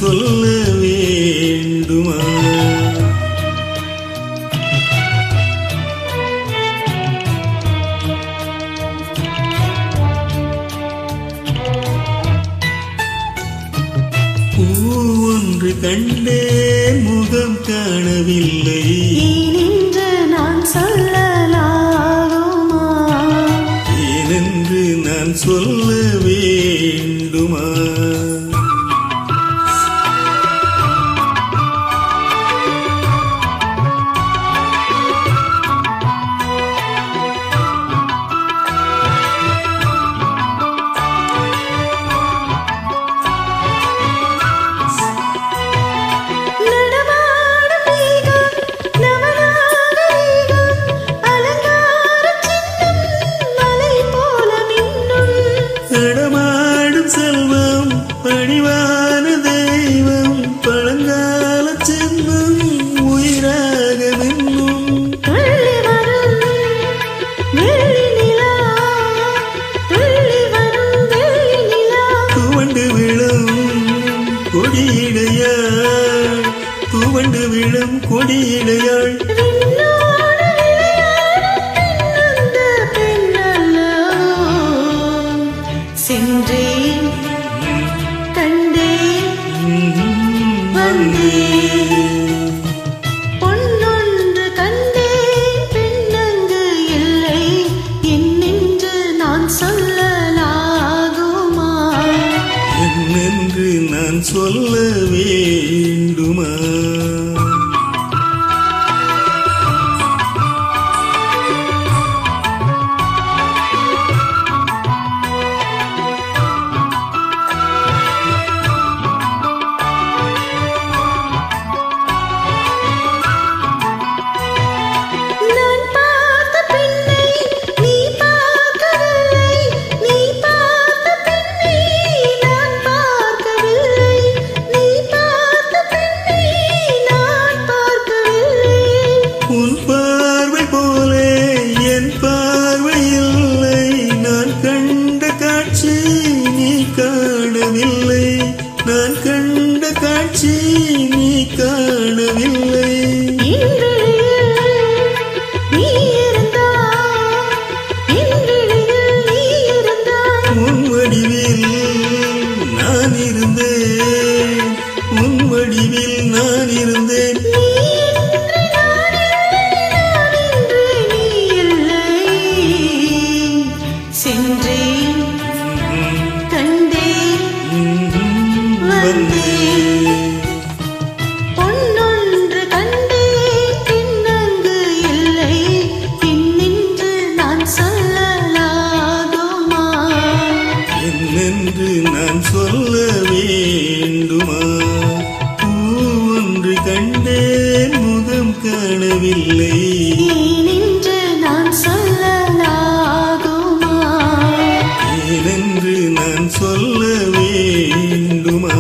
சொல்ல வேண்டுமா? பூ ஒன்று கண்டேன் முகம் காணவில்லை, ஏனென்று நான் சொல்லலாகுமா? ஏனென்று நான் சொல்ல வேண்டுமா? நடமாடும் செல்வம் பணிவான தெய்வம் பழங்கால சின்னம் உயிராக மின்னும் துவண்டு விழும் கொடியிடையாள், துவண்டு விழும் கொடியிடையாள். சென்றேன் கண்டேன் வந்தேன், பொன்னொன்று கண்டேன் பெண்ணங்கு இல்லை, என்னென்று நான் சொல்லலாகுமா? என்னென்று நான் சொல்ல வேண்டுமா? உன் பார்வை போலே என் பார்வை இல்லை, நான் கண்ட காட்சி நீ காணவில்லை, நான் கண்ட காட்சி நீ காணவில்லை. உன் வடிவில் நான் இருந்தேன், உன் வடிவில் நான் இருந்தேன். சென்றேன் கண்டேன் வந்தேன், பொன்னொன்று கண்டேன் பின்னங்கு இல்லை, என்னென்று நான் சொல்லலாகுமா? என்னென்று நான் சொல்ல வேண்டுமா? பூ ஒன்று கண்டேன் முகம் காணவில்லை, ஏனென்று நான் சொல்லலாகுமா? ஏனென்று நான் சொல்ல வேண்டுமா?